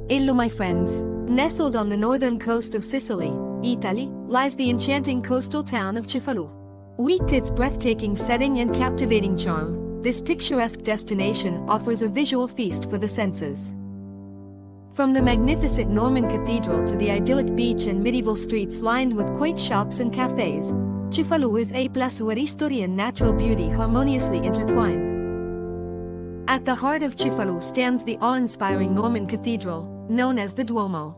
Hello my friends. Nestled on the northern coast of Sicily, Italy, lies the enchanting coastal town of Cefalù. With its breathtaking setting and captivating charm, this picturesque destination offers a visual feast for the senses. From the magnificent Norman cathedral to the idyllic beach and medieval streets lined with quaint shops and cafes, Cefalù is a place where history and natural beauty harmoniously intertwine. At the heart of Cefalù stands the awe-inspiring Norman cathedral, known as the Duomo.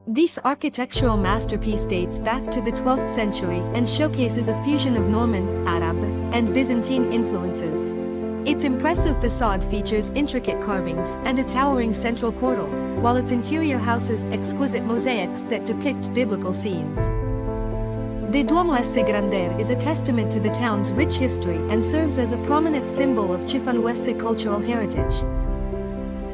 This architectural masterpiece dates back to the 12th century and showcases a fusion of Norman, Arab, and Byzantine influences. Its impressive facade features intricate carvings and a towering central portal, while its interior houses exquisite mosaics that depict biblical scenes. The Duomo Grande is a testament to the town's rich history and serves as a prominent symbol of Cefalu's cultural heritage.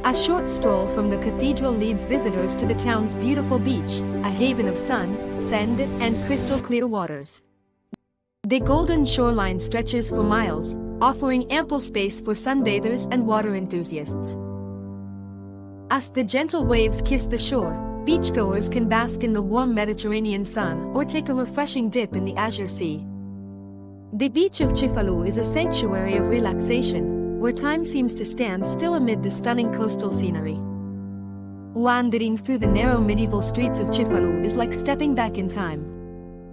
A short stroll from the cathedral leads visitors to the town's beautiful beach, a haven of sun, sand, and crystal-clear waters. The golden shoreline stretches for miles, offering ample space for sunbathers and water enthusiasts. As the gentle waves kiss the shore, beachgoers can bask in the warm Mediterranean sun or take a refreshing dip in the azure sea. The beach of Cefalù is a sanctuary of relaxation, where time seems to stand still amid the stunning coastal scenery. Wandering through the narrow medieval streets of Cefalù is like stepping back in time.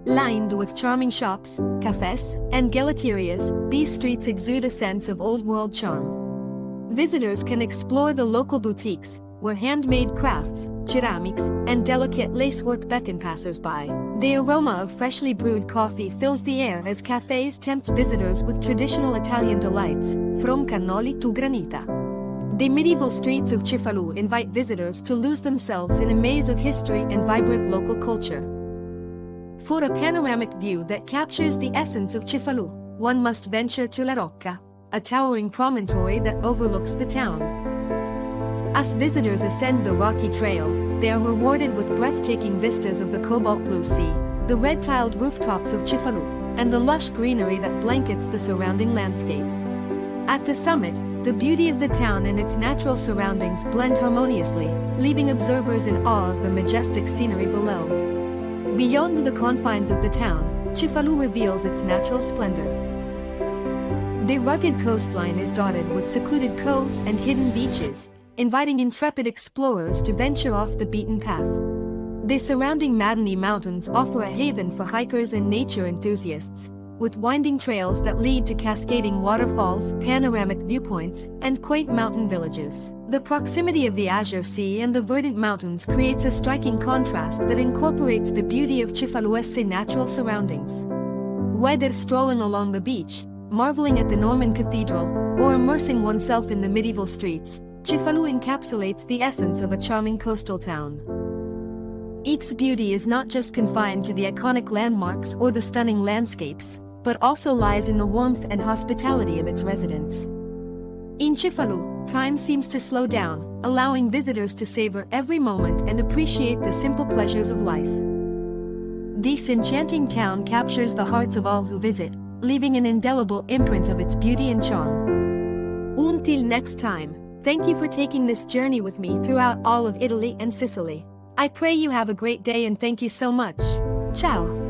Lined with charming shops, cafes, and gelaterias, these streets exude a sense of old-world charm. Visitors can explore the local boutiques, where handmade crafts, ceramics, and delicate lacework beckon passers-by. The aroma of freshly brewed coffee fills the air as cafes tempt visitors with traditional Italian delights, from cannoli to granita. The medieval streets of Cefalù invite visitors to lose themselves in a maze of history and vibrant local culture. For a panoramic view that captures the essence of Cefalù, one must venture to La Rocca, a towering promontory that overlooks the town. As visitors ascend the rocky trail, they are rewarded with breathtaking vistas of the cobalt blue sea, the red-tiled rooftops of Cefalù, and the lush greenery that blankets the surrounding landscape. At the summit, the beauty of the town and its natural surroundings blend harmoniously, leaving observers in awe of the majestic scenery below. Beyond the confines of the town, Cefalù reveals its natural splendor. The rugged coastline is dotted with secluded coves and hidden beaches, inviting intrepid explorers to venture off the beaten path. The surrounding Madonie Mountains offer a haven for hikers and nature enthusiasts, with winding trails that lead to cascading waterfalls, panoramic viewpoints, and quaint mountain villages. The proximity of the Azure Sea and the verdant mountains creates a striking contrast that incorporates the beauty of Cefalu's natural surroundings. Whether strolling along the beach, marveling at the Norman cathedral, or immersing oneself in the medieval streets, Cefalù encapsulates the essence of a charming coastal town. Its beauty is not just confined to the iconic landmarks or the stunning landscapes, but also lies in the warmth and hospitality of its residents. In Cefalù, time seems to slow down, allowing visitors to savor every moment and appreciate the simple pleasures of life. This enchanting town captures the hearts of all who visit, leaving an indelible imprint of its beauty and charm. Until next time, thank you for taking this journey with me throughout all of Italy and Sicily. I pray you have a great day and thank you so much. Ciao!